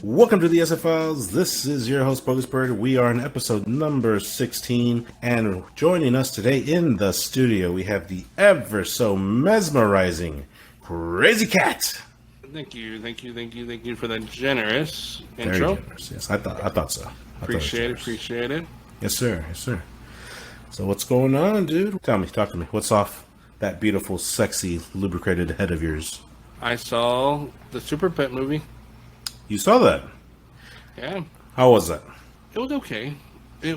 Welcome to the SF Files. This is your host, Bogus Bird. We are in episode number 16, and joining us today in the studio, we have the ever so mesmerizing Crazy Cat. Thank you for that generous intro. Very generous, yes. I thought so. Appreciate it. Yes, sir. So what's going on, dude? Talk to me. What's off that beautiful, sexy, lubricated head of yours? I saw the Super Pet movie. You saw that? Yeah. How was that? It was okay. I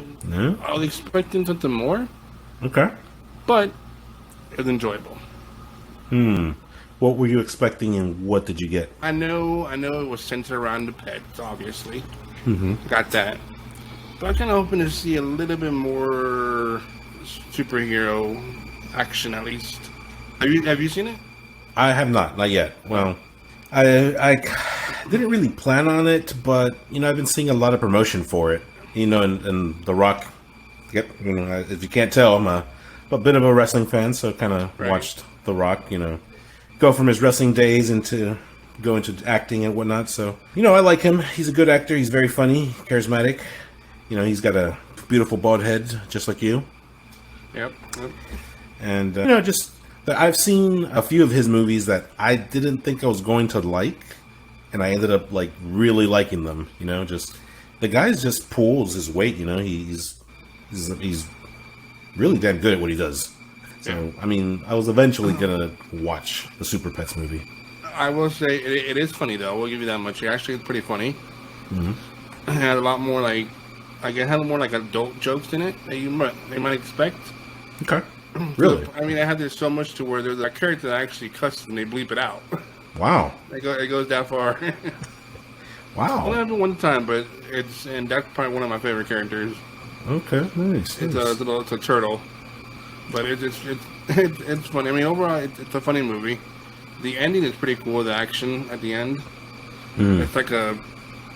was expecting something more. Okay. But it was enjoyable. What were you expecting and what did you get? I know it was centered around the pets, obviously. Mm-hmm. Got that. But I'm kind of hoping to see a little bit more superhero action, at least. Have you seen it? I have not yet. Well, I didn't really plan on it, but I've been seeing a lot of promotion for it. And The Rock. Yep. If you can't tell, I'm a bit of a wrestling fan, so kind of watched The Rock. Go from his wrestling days go into acting and whatnot. So I like him. He's a good actor. He's very funny, charismatic. He's got a beautiful bald head, just like you. Yep. And I've seen a few of his movies that I didn't think I was going to like, and I ended up really liking them. Just the guy just pulls his weight. He's really damn good at what he does. So I was eventually gonna watch the Super Pets movie. I will say it is funny though. We'll give you that much. It actually is pretty funny. Mm-hmm. It had a lot more it had more adult jokes in it that they might expect. Okay. Really? There's so much to where there's a character that actually cusses and they bleep it out. Wow. It goes that far. Wow. Only happened one time, but that's probably one of my favorite characters. Okay, nice. It's a turtle, but it's funny. Overall, it's a funny movie. The ending is pretty cool. The action at the end, it's like I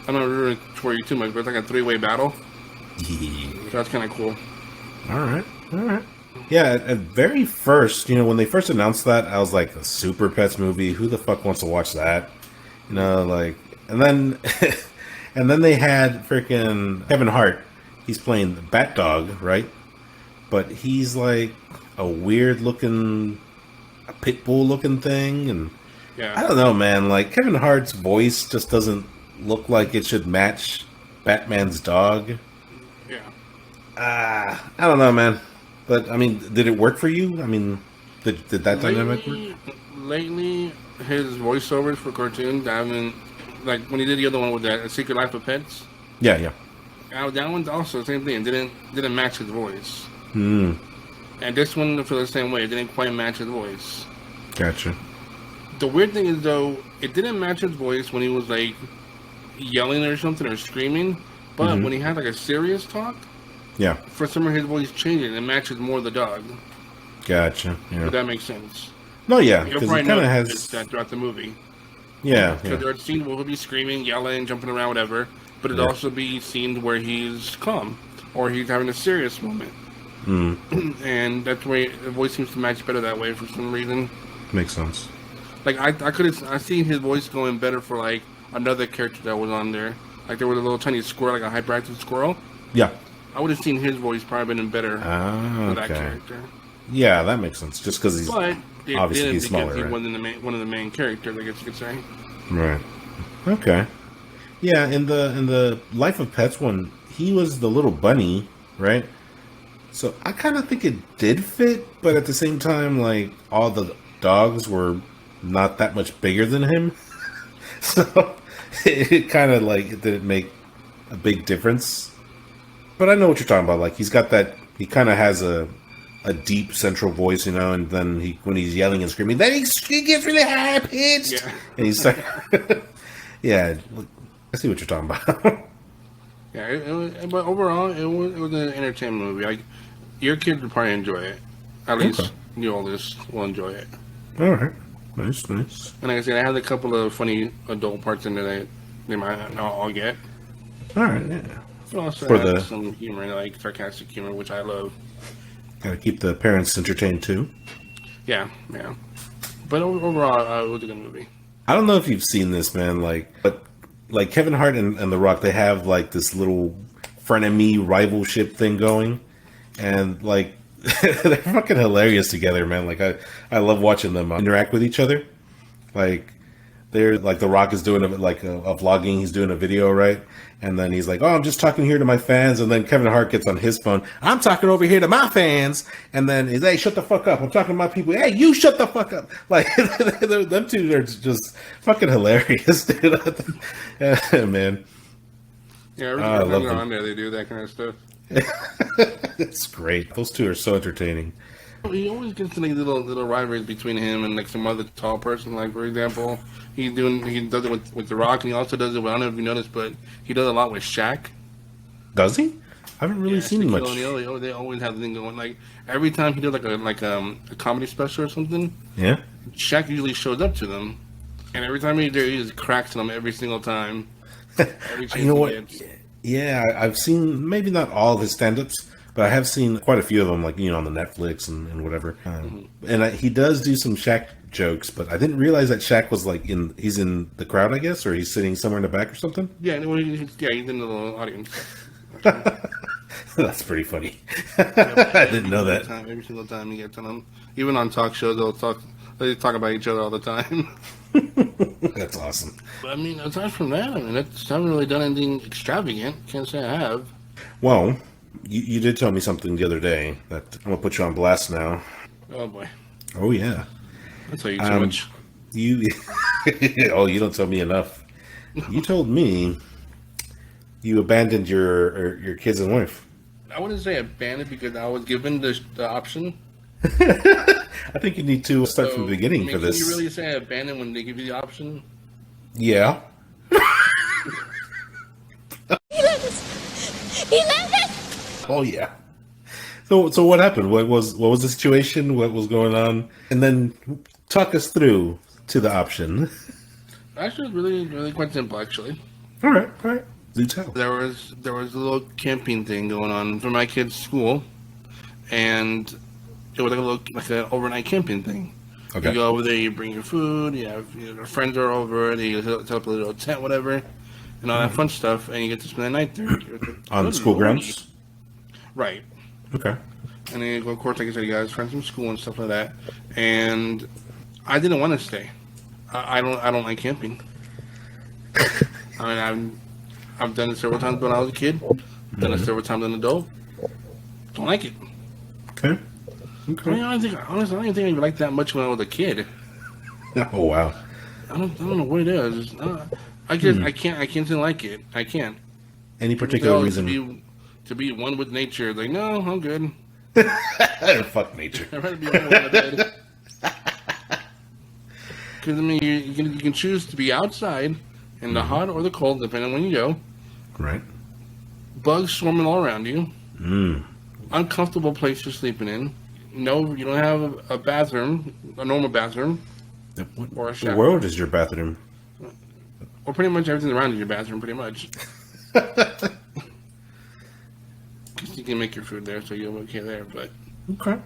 don't know really for you too much, but it's like a 3-way battle. Yeah. So that's kind of cool. All right. Yeah, at very first, when they first announced that, I was like, a Super Pets movie? Who the fuck wants to watch that? And then and then they had freaking Kevin Hart. He's playing the Bat Dog, right? But he's like a weird looking, a pit bull looking thing, and I don't know, man. Kevin Hart's voice just doesn't look like it should match Batman's dog. Yeah. I don't know, man. But did it work for you? Did that dynamic work? Lately, his voiceovers for cartoons, I haven't when he did the other one with that Secret Life of Pets. Yeah. That one's also the same thing. Didn't match his voice. And this one, for the same way, it didn't quite match his voice. Gotcha. The weird thing is, though, it didn't match his voice when he was yelling or something or screaming, but when he had a serious talk. Yeah. For some reason, his voice changes and it matches more the dog. Gotcha. Yeah. If that makes sense. No, yeah, because he kind of has that throughout the movie. Yeah. Because there are scenes where he'll be screaming, yelling, jumping around, whatever, but it'll also be scenes where he's calm or he's having a serious moment. And that's where the voice seems to match better that way for some reason. Makes sense. I seen his voice going better for another character that was on there. There was a little tiny squirrel, a hyperactive squirrel. Yeah. I would have seen his voice probably been better for that character. Yeah, that makes sense. Just because he's obviously he's smaller, he right? wasn't one of the main characters, I guess you could say. Right. Okay. Yeah, in the Life of Pets one, he was the little bunny, right? So I kind of think it did fit, but at the same time, all the dogs were not that much bigger than him, so it kind of it didn't make a big difference. But I know what you're talking about. He's got that. He kind of has a deep central voice, and then when he's yelling and screaming, then he gets really high pitched. Yeah. And he's like, yeah, I see what you're talking about. Yeah, but overall, it was an entertainment movie. Your kids would probably enjoy it. At least you all this will enjoy it. All right, nice. And like I said, I had a couple of funny adult parts in there that they might not all get. All right, yeah. Also some humor, sarcastic humor, which I love. Gotta keep the parents entertained too. Yeah. But overall, it was a good movie. I don't know if you've seen this, man. But like Kevin Hart and The Rock, they have like this little frenemy rivalship thing going, and like they're fucking hilarious together, man. Like I love watching them interact with each other. Like they're like The Rock is doing a vlogging. He's doing a video, right? And then he's like, "Oh, I'm just talking here to my fans." And then Kevin Hart gets on his phone. "I'm talking over here to my fans." And then he's, "Hey, shut the fuck up. I'm talking to my people." "Hey, you shut the fuck up." Like them two are just fucking hilarious, dude. Yeah, man. Yeah, I every time love they're them. on there, they do that kind of stuff. It's great. Those two are so entertaining. He always gets like little rivalries between him and like some other tall person. Like for example, he does it with The Rock, and he also does it. I don't know if you noticed, but he does a lot with Shaq. Does he? I haven't really Yeah, seen Shaquille much. O'Neal. They always have the thing going. Like every time he does a comedy special or something, Yeah. Shaq usually shows up to them, and every time he just cracks them every single time. Every chance You know he what? gets. Yeah, I've seen maybe not all of his stand-ups, but I have seen quite a few of them, like on the Netflix and whatever. And he does do some Shaq jokes, but I didn't realize that Shaq was like he's in the crowd, I guess, or he's sitting somewhere in the back or something. Yeah, well, he's in the little audience. That's pretty funny. I didn't know that. Every single time he gets on them, even on talk shows, they talk about each other all the time. That's awesome. But I mean, aside from that, I haven't really done anything extravagant. Can't say I have. Well, you did tell me something the other day that I'm gonna put you on blast now. Oh boy, Oh yeah, I tell you too much. you. Oh, you don't tell me enough. You told me you abandoned your kids and wife. I wouldn't say abandoned because I was given the option. I think you need to start from the beginning I mean, for this. Can you really say abandoned when they give you the option? Yeah. He lives! He lives! Oh yeah. So what happened? What was the situation? What was going on? And then talk us through to the option. Actually, it was really quite simple. Actually, All right. Do tell. there was a little camping thing going on for my kids' school, and it was like an overnight camping thing. Okay. You go over there, you bring your food, your friends are over, they set up a little tent, whatever, and all that fun stuff, and you get to spend the night there. On Good school lordy. grounds. Right. Okay. And then, of course, like I said, you guys friends from school and stuff like that. And I didn't want to stay. I don't like camping. I mean, I've done it several times when I was a kid. Done it several times as an adult. Don't like it. Okay. I mean, honestly, I don't even think I liked that much when I was a kid. Oh wow. I don't know what it is. I just I can't like it. I can't. Any particular No, reason? to be one with nature. Like, no, I'm good. Fuck nature. I'd rather be one with my bed. Because I mean, you can choose to be outside in the hot or the cold, depending on when you go. Right. Bugs swarming all around you. Mm. Uncomfortable place you're sleeping in. No, you don't have a bathroom, a normal bathroom, What or a the shower. world is your bathroom? Or pretty much everything around is your bathroom, pretty much. Because you can make your food there, so you're okay there. But Okay.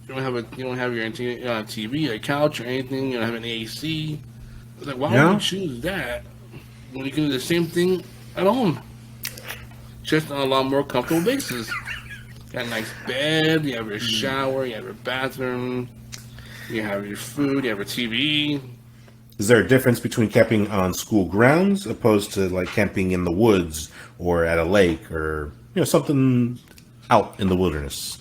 you don't have your TV, a couch, or anything. You don't have an AC. It's like, why No. would you choose that when you can do the same thing at home? Just on a lot more comfortable basis. Got a nice bed, you have your shower, you have your bathroom, you have your food, you have your TV. Is there a difference between camping on school grounds opposed to like camping in the woods or at a lake or something out in the wilderness?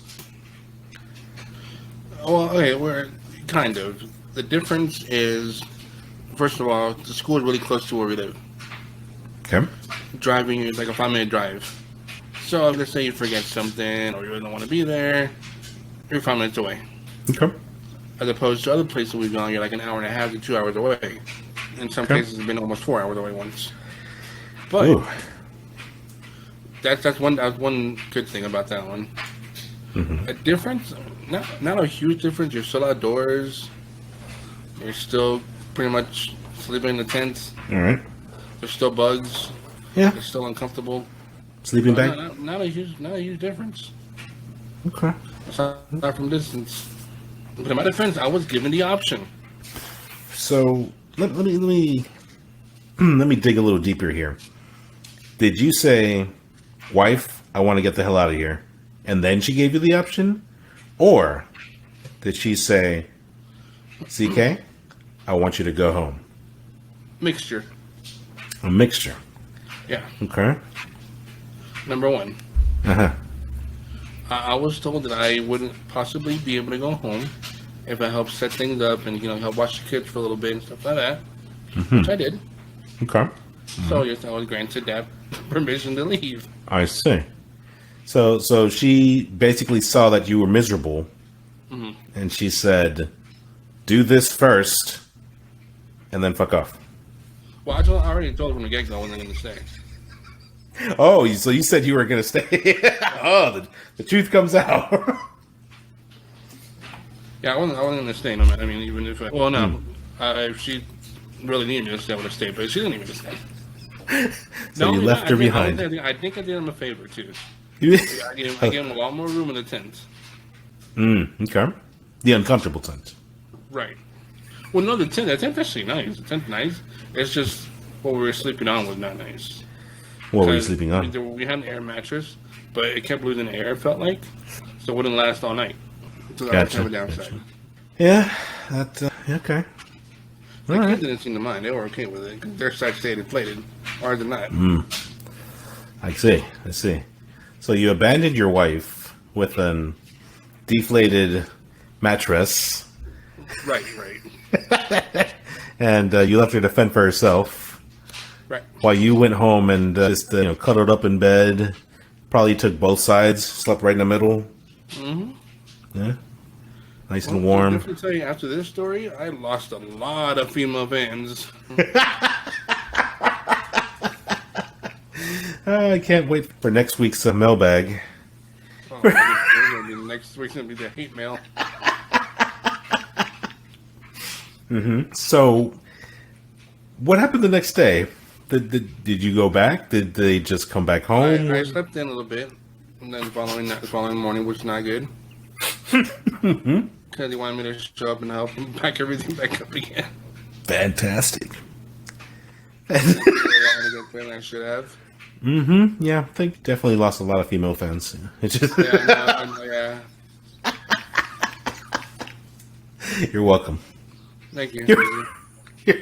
Well, okay, we're kind of. The difference is, first of all, the school is really close to where we live. Okay. Driving is like a 5-minute drive. So let's say you forget something or you really don't want to be there, you're 5 minutes away. Okay. As opposed to other places we've gone, you're like an hour and a half to 2 hours away. In some Okay. cases, it's been almost 4 hours away once. But Ooh. that's one good thing about that one. Mm-hmm. A difference, not a huge difference. You're still outdoors. You're still pretty much sleeping in the tent. All right. There's still bugs. Yeah. It's still uncomfortable. Sleeping But bag. not a huge difference. Okay. Aside from distance. But in my defense, I was given the option. So let me let me dig a little deeper here. Did you say, wife, I want to get the hell out of here, and then she gave you the option? Or did she say, CK, I want you to go home? Mixture. A mixture. Yeah. Okay. Number one. Uh-huh. I was told that I wouldn't possibly be able to go home if I helped set things up and, help watch the kids for a little bit and stuff like that, which I did. Okay. So yes, I was granted that permission to leave. I see. So she basically saw that you were miserable, and she said, do this first, and then fuck off. Well, I already told her from the get-go I wasn't going to stay. Oh, so you said you were going to stay. Oh, the truth comes out. Yeah, I wasn't going to stay no matter. I mean, even if if she really needed me to stay, I would have stayed, but she didn't need me to stay. So you left her behind. I think I did him a favor, too. You- I gave him a lot more room in the tent. Okay. The uncomfortable tent. Right. Well, no, the tent's actually nice. The tent's nice. It's just what we were sleeping on was not nice. What were you sleeping on? We had an air mattress, but it kept losing air, it felt like. So it wouldn't last all night. So that was kind of a downside. Gotcha. Yeah, okay. The All kids right. didn't seem to mind. They were okay with it because their side stayed inflated. Ours did not. I see. So you abandoned your wife with an deflated mattress, Right. and you left her to fend for herself. Right. While you went home and just cuddled up in bed, probably took both sides, slept right in the middle. Mm-hmm. Yeah, nice and warm. I have to tell you, after this story, I lost a lot of female fans. I can't wait for next week's mailbag. Next week's gonna be the hate mail. So, what happened the next day? Did you go back? Did they just come back home? I slept in a little bit, and then the following morning was not good. Because he wanted me to show up and help him pack everything back up again. Fantastic. I should have. Yeah, I think definitely lost a lot of female fans. It's just Yeah. You're welcome. Thank you. I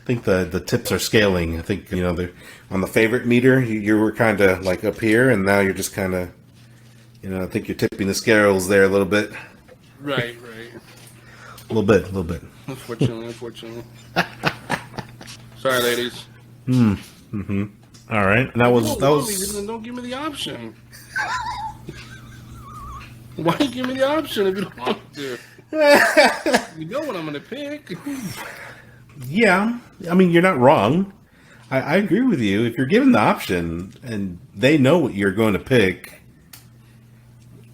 think the tips are scaling. I think they're on the favorite meter. You were kind of like up here, and now you're just kind of, I think you're tipping the scales there a little bit. Right. A little bit. Unfortunately. Sorry, ladies. All right. And that was. Don't give me the option. Why give me the option if you don't want to? You know what I'm going to pick. Yeah, I mean, you're not wrong. I agree with you. If you're given the option and they know what you're going to pick,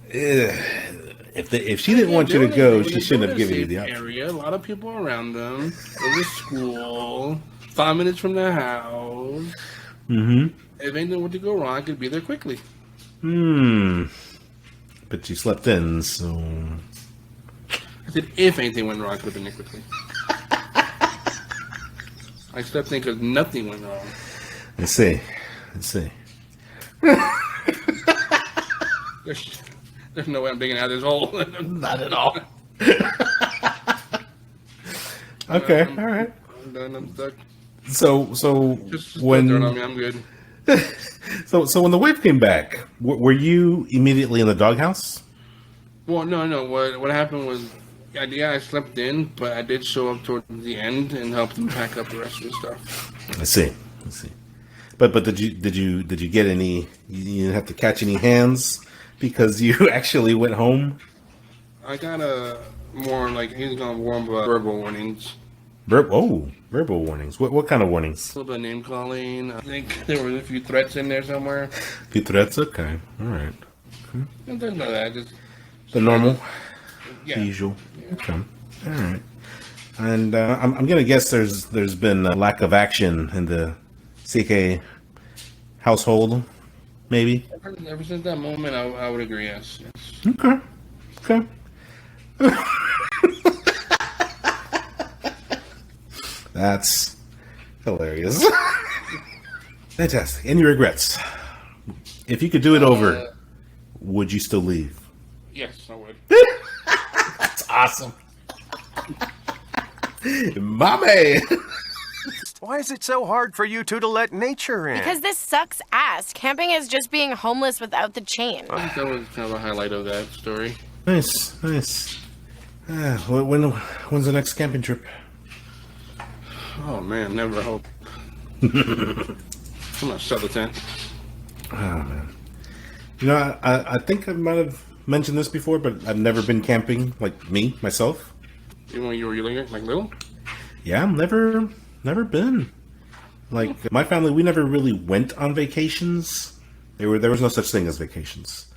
if she didn't want you to go, she shouldn't have given you the option. Area, a lot of people around them. Go to school. 5 minutes from their house. If anything were to go wrong, I could be there quickly. But you slept in, so. I said, if anything went wrong, I could have been there quickly. I slept in because nothing went wrong. I see. There's no way I'm digging out of this hole. Not at all. Okay, all right. I'm done. I'm stuck. So Just when throw it on me, I'm good. so when the wife came back, were you immediately in the doghouse? Well, no. What happened was, I slept in, but I did show up towards the end and help them pack up the rest of the stuff. I see. But did you get any? You didn't have to catch any hands because you actually went home. I got a more like he's gonna warn verbal warnings. Verbal warnings. What kind of warnings? A little bit of name calling. I think there were a few threats in there somewhere. A few threats. Okay, all right. There's none of that. Just The normal, yeah. the usual. Okay, all right. And I'm gonna guess there's been a lack of action in the CK household, maybe. Ever since that moment, I would agree. Yes. Okay. That's hilarious. Fantastic. Any regrets? If you could do it over, would you still leave? Yes, I would. That's awesome. Mommy! Why is it so hard for you two to let nature in? Because this sucks ass. Camping is just being homeless without the chain. I think that was kind of a highlight of that story. Nice. When's the next camping trip? Oh man, never hope. I'm gonna sell the tent. Oh, man. You know, I think I might have mentioned this before, but I've never been camping, like myself. Even when you were like little? Yeah, I've never been. Like, my family, we never really went on vacations. There was no such thing as vacations.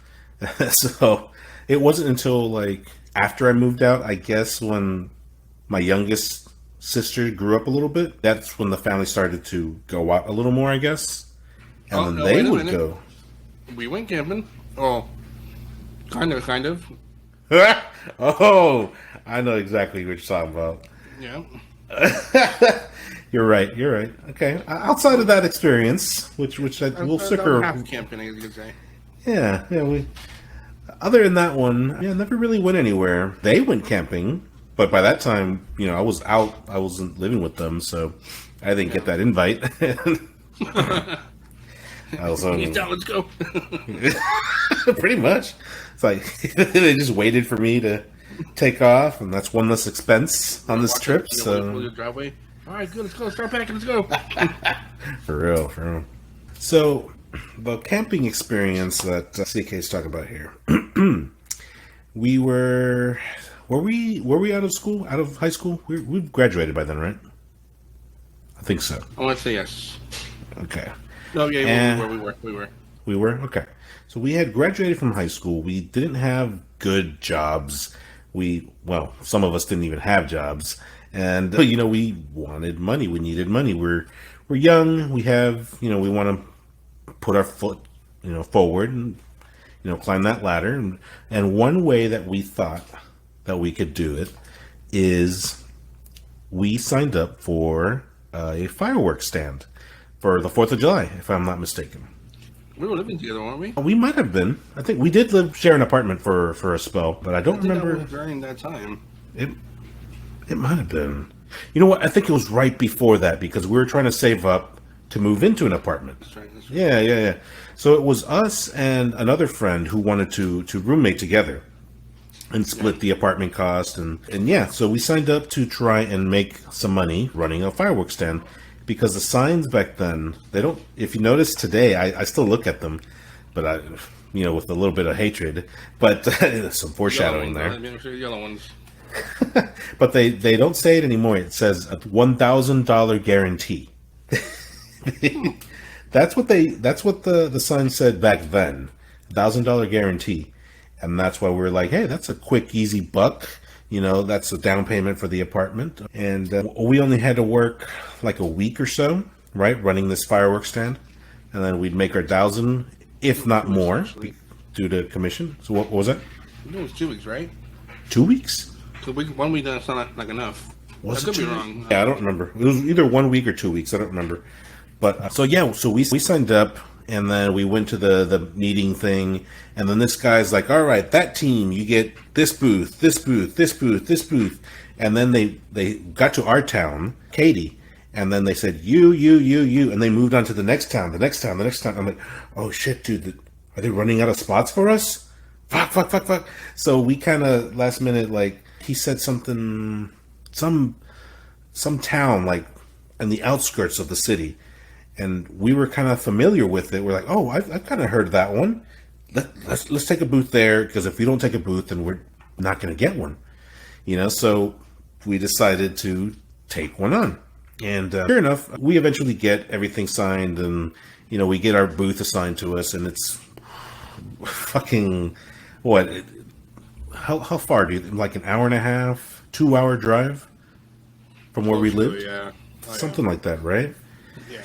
So, it wasn't until, like, after I moved out, I guess, when my youngest sister grew up a little bit, that's when the family started to go out a little more, I guess. And then they would go. We went camping. Oh, kind of. Oh, I know exactly what you're talking about. Yeah. You're right. Okay. Outside of that experience, which we'll circle. Half camping, as you could say. Yeah. We. Other than that one, yeah, never really went anywhere. They went camping, but by that time, you know, I was out. I wasn't living with them, so I didn't get that invite. Let's go. Pretty much. It's like they just waited for me to take off, and that's one less expense on this trip. So, driveway. All right, good. Let's go. Start packing. Let's go. For real. So, the camping experience that CK's talking about here. We were we out of school? Out of high school? We graduated by then, right? I think so. I want to say yes. Okay. No, yeah, we were. Okay. So we had graduated from high school. We didn't have good jobs. Some of us didn't even have jobs, and you know, we wanted money. We needed money. We're young. We have, you know, we want to put our foot, you know, forward and, you know, climb that ladder. And one way that we thought that we could do it is we signed up for a fireworks stand for the 4th of July, if I'm not mistaken. We were living together, weren't we? We might have been. I think we did share an apartment for a spell, but I don't remember. That was during that time. It might have been. You know what? I think it was right before that, because we were trying to save up to move into an apartment. That's right. Yeah. So it was us and another friend who wanted to roommate together and split the apartment cost. And yeah, so we signed up to try and make some money running a fireworks stand. Because the signs back then, they don't, if you notice today, I still look at them, but you know, with a little bit of hatred, but some foreshadowing there. Yellow ones. But they don't say it anymore. It says a $1,000 guarantee. That's what the sign said back then. $1,000 guarantee. And that's why we're like, hey, that's a quick, easy buck. You know, that's a down payment for the apartment. And we only had to work like a week or so, right, running this fireworks stand. And then we'd make our 1,000, if not more, due to commission. So what was that? I think it was 2 weeks, right? 2 weeks? 2 weeks. 1 week doesn't sound like enough. I could be wrong. Yeah, I don't remember. It was either 1 week or 2 weeks. I don't remember. But so we signed up, and then we went to the meeting thing, and then this guy's like, all right, that team, you get this booth, this booth, this booth, this booth. And then they got to our town, Katy, and then they said, you, and they moved on to the next town. I'm like, oh shit, dude, are they running out of spots for us? Fuck. So we kind of last minute, like, he said something, some town, like, in the outskirts of the city. And we were kind of familiar with it. We're like, oh, I've kind of heard that one. Let's take a booth there, because if we don't take a booth, then we're not going to get one. You know, so we decided to take one on. And sure enough, we eventually get everything signed, and, you know, we get our booth assigned to us, and it's fucking, what? How far do you, like an hour and a half, 2 hour drive from where we lived? Yeah. Something like that, right? Yeah.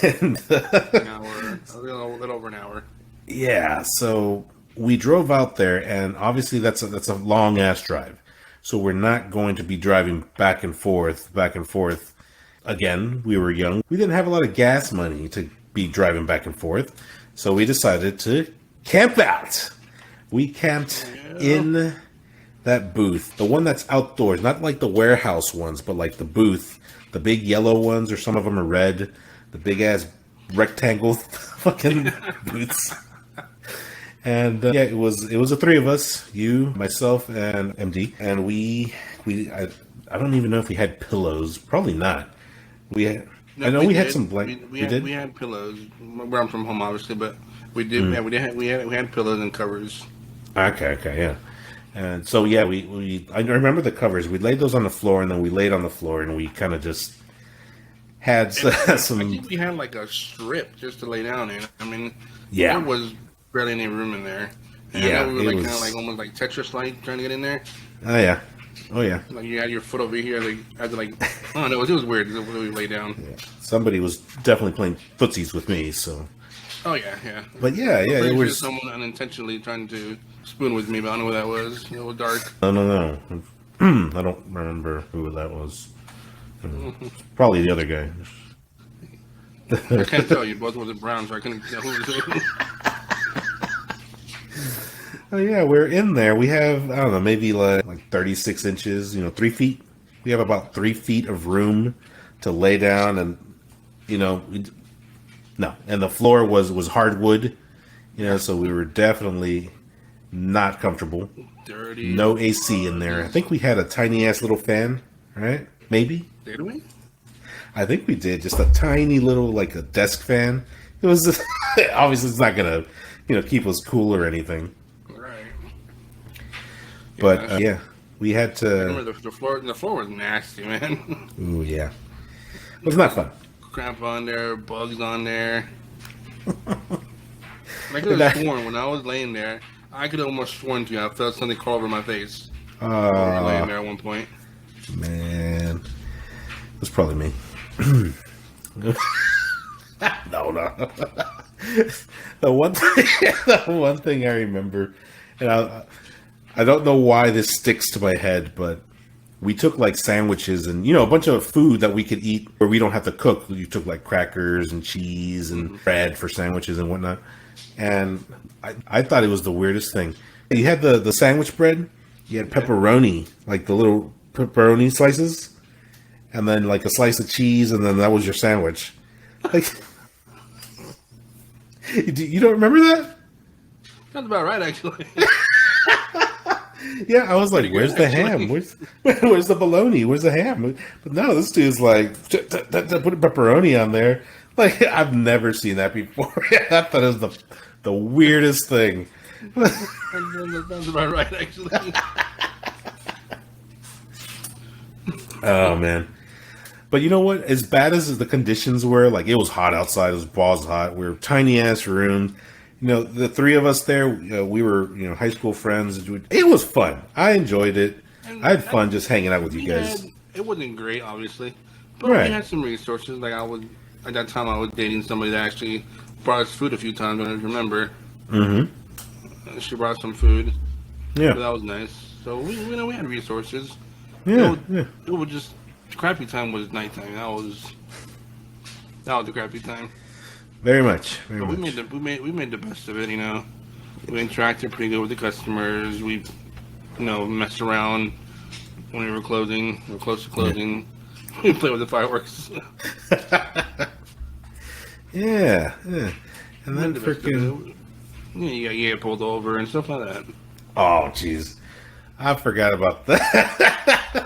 And An hour, a little over an hour. Yeah, so we drove out there, and obviously that's a long ass drive. So we're not going to be driving back and forth, again, we were young. We didn't have a lot of gas money to be driving back and forth. So we decided to camp out. We camped in that booth. The one that's outdoors, not like the warehouse ones, but like the booth. The big yellow ones, or some of them are red. The big ass rectangle fucking booths. And yeah, it was the three of us, you, myself, and MD, and I don't even know if we had pillows. Probably not. I know we had some blankets. We had pillows. Where I'm from home, obviously, but we did. Yeah, we had pillows and covers. Okay, yeah. And so yeah, I remember the covers. We laid those on the floor, and then we laid on the floor, and we kind of just had some. I think we had like a strip just to lay down in. I mean, yeah, there was barely any room in there. And yeah, we were like kind of like almost like Tetris-like trying to get in there. Oh yeah. Like you had your foot over here, like had to like. I don't know. It was weird. It was really lay down. Yeah. Somebody was definitely playing footsies with me. So. Oh yeah. But yeah, it was someone unintentionally trying to spoon with me, but I don't know who that was. It was dark. No. I don't remember who that was. Probably the other guy. I can't tell you. Both was brown, so I couldn't tell who was who. Oh yeah, we're in there. We have, I don't know, maybe like 36 inches, 3 feet. We have about 3 feet of room to lay down, and and the floor was hardwood, so we were definitely not comfortable. Dirty. No AC in there. I think we had a tiny ass little fan, right? Maybe. Did we? I think we did. Just a tiny little, like a desk fan. It was just, obviously it's not gonna, keep us cool or anything. Right. But yeah, we had to. I remember the floor was nasty, man. Ooh yeah, it was not fun. Crap on there, bugs on there. I could have sworn when I was laying there, I could have almost sworn to you I felt something crawl over my face. Laying there at one point. Man, it was probably me. No. The one thing I remember, and I don't know why this sticks to my head, but we took like sandwiches and a bunch of food that we could eat where we don't have to cook. You took like crackers and cheese and bread for sandwiches and whatnot. And I thought it was the weirdest thing. You had the sandwich bread, you had pepperoni, like the little pepperoni slices, and then like a slice of cheese, and then that was your sandwich. Like, you don't remember that? That's about right, actually. Yeah, I was like, "Where's the ham? Where's the bologna? Where's the ham?" But no, this dude's like, put pepperoni on there. Like, I've never seen that before. I thought it was the weirdest thing. That sounds about right, actually. Oh man. But you know what? As bad as the conditions were, like it was hot outside, it was balls hot. We were tiny ass room. The three of us there, we were, high school friends. It was fun. I enjoyed it. I had fun just hanging out with you guys. It wasn't great, obviously, but Right. we had some resources. Like at that time, I was dating somebody that actually brought us food a few times. I remember. Mm-hmm. She brought some food. Yeah, So that was nice. So we had resources. yeah. It was just crappy time was nighttime. That was the crappy time. Very much. But we made the best of it. We interacted pretty good with the customers. We, messed around when we were closing. We were close to closing. Yeah. We played with the fireworks. Yeah. And then freaking. You get pulled over and stuff like that. Oh, jeez. I forgot about that.